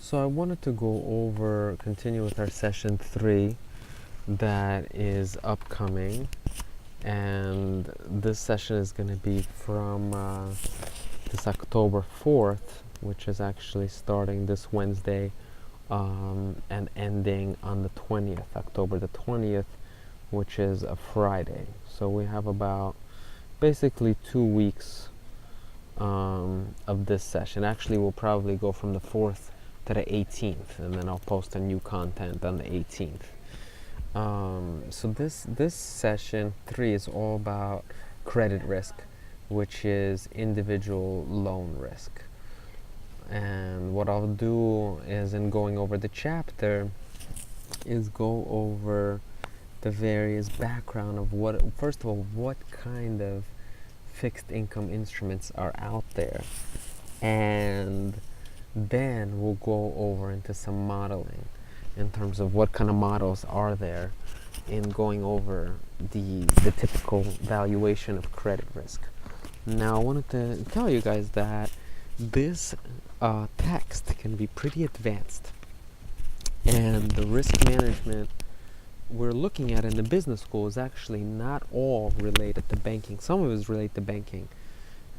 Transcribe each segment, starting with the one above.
So I wanted to continue with our session 3 that is upcoming, and this session is going to be from this October 4th, which is actually starting this Wednesday and ending on the 20th, October the 20th, which is a Friday. So we have about basically 2 weeks of this session. Actually, we'll probably go from the 4th to the 18th, and then I'll post a new content on the 18th. So this session 3 is all about credit risk, which is individual loan risk. And what I'll do is, in going over the chapter, is go over the various background of first of all, what kind of fixed income instruments are out there, and then we'll go over into some modeling in terms of what kind of models are there in going over the typical valuation of credit risk. Now I wanted to tell you guys that this text can be pretty advanced, and the risk management we're looking at in the business school is actually not all related to banking. Some of it is related to banking,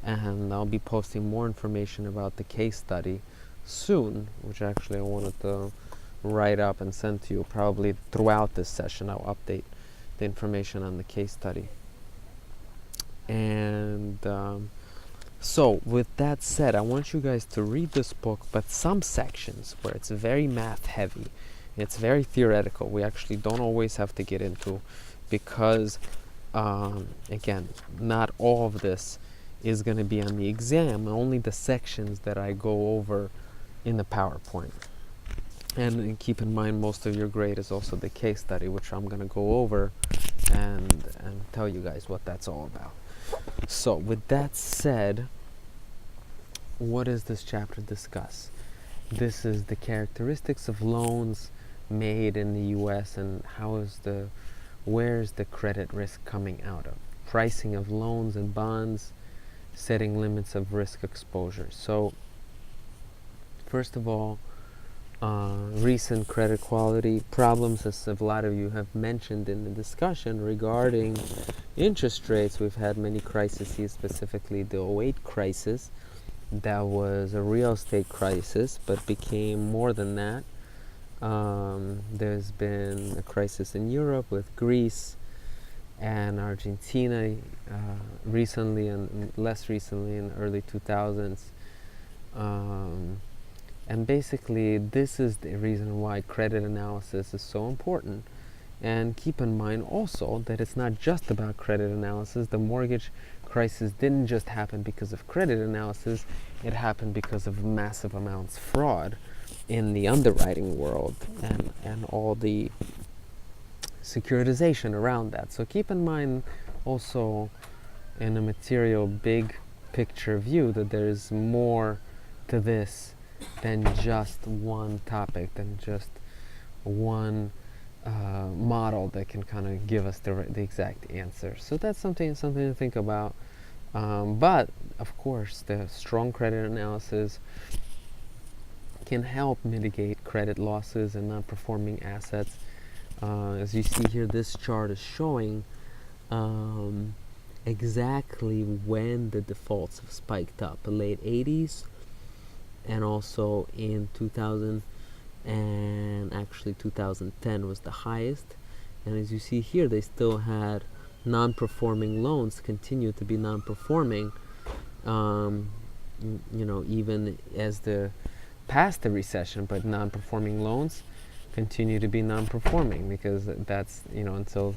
and I'll be posting more information about the case study soon, which actually I wanted to write up and send to you. Probably throughout this session I'll update the information on the case study. And so with that said, I want you guys to read this book, but some sections where it's very math heavy, it's very theoretical, we actually don't always have to get into, because again, not all of this is going to be on the exam, only the sections that I go over in the PowerPoint. And keep in mind, most of your grade is also the case study, which I'm going to go over and tell you guys what that's all about. So with that said, what does this chapter discuss? This is the characteristics of loans made in the US, and where is the credit risk coming out of? Pricing of loans and bonds, setting limits of risk exposure. So first of all, recent credit quality problems, as a lot of you have mentioned in the discussion regarding interest rates. We've had many crises, specifically the 2008 crisis. That was a real estate crisis, but became more than that. There's been a crisis in Europe with Greece and Argentina recently, and less recently in the early 2000s. And basically, this is the reason why credit analysis is so important. And keep in mind also that it's not just about credit analysis. The mortgage crisis didn't just happen because of credit analysis. It happened because of massive amounts of fraud in the underwriting world and all the securitization around that. So keep in mind also, in a material big picture view, that there is more to this than just one topic, than just one model that can kind of give us the exact answer. So that's something to think about. But of course, the strong credit analysis can help mitigate credit losses and non-performing assets. As you see here, this chart is showing exactly when the defaults have spiked up. The late 80s, and also in 2000, and actually 2010 was the highest. And as you see here, they still had non-performing loans continue to be non-performing, even as past the recession, but non-performing loans continue to be non-performing, because that's, until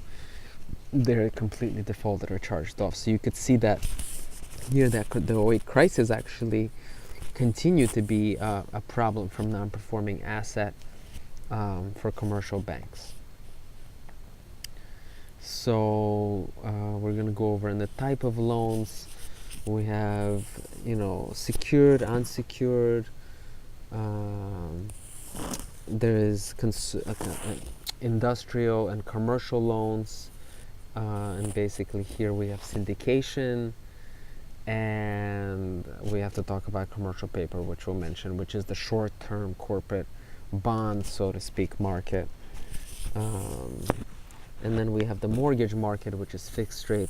they're completely defaulted or charged off. So you could see that here, that the 2008 crisis actually continued to be a problem from non-performing asset for commercial banks. So we're going to go over in the type of loans. We have, secured, unsecured. There is industrial and commercial loans, and basically here we have syndication, And we have to talk about commercial paper, which we'll mention, which is the short-term corporate bond, so to speak, market. And then we have the mortgage market, which is fixed rate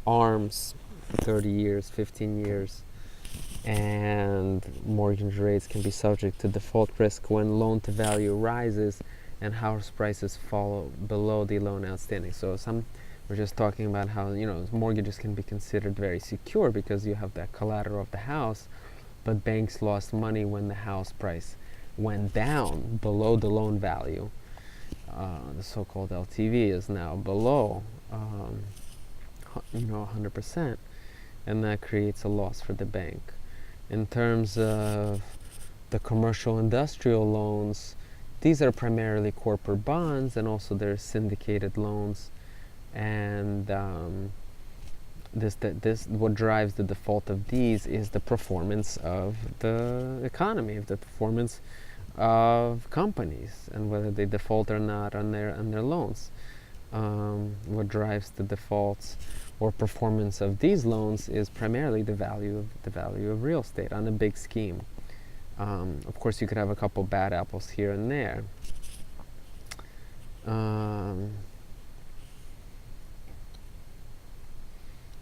ARMs, 30 years, 15 years. And mortgage rates can be subject to default risk when loan to value rises and house prices fall below the loan outstanding. So we're just talking about how, mortgages can be considered very secure because you have that collateral of the house, but banks lost money when the house price went down below the loan value. The so-called LTV is now below 100%, and that creates a loss for the bank. In terms of the commercial industrial loans, these are primarily corporate bonds, and also there's syndicated loans. And this what drives the default of these is the performance of the economy, of the performance of companies, and whether they default or not on their loans. What drives the defaults or performance of these loans is primarily the value of real estate on a big scheme. Of course, you could have a couple bad apples here and there.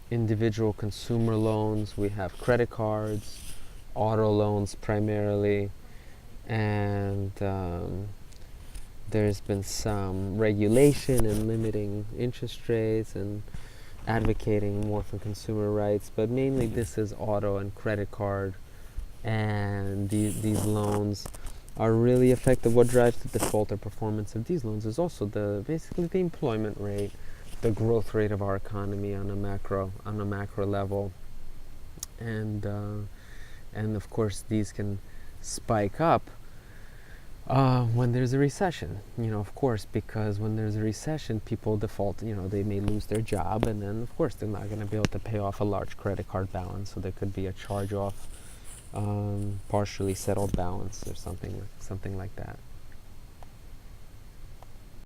Individual consumer loans, we have credit cards, auto loans primarily, and there's been some regulation in limiting interest rates and advocating more for consumer rights, but mainly this is auto and credit card, and these loans are really effective. What drives the default or performance of these loans is also basically the employment rate, the growth rate of our economy on a macro level, and of course these can spike up when there's a recession, of course, because when there's a recession, people default, they may lose their job, and then of course they're not going to be able to pay off a large credit card balance, so there could be a charge off, partially settled balance or something like that.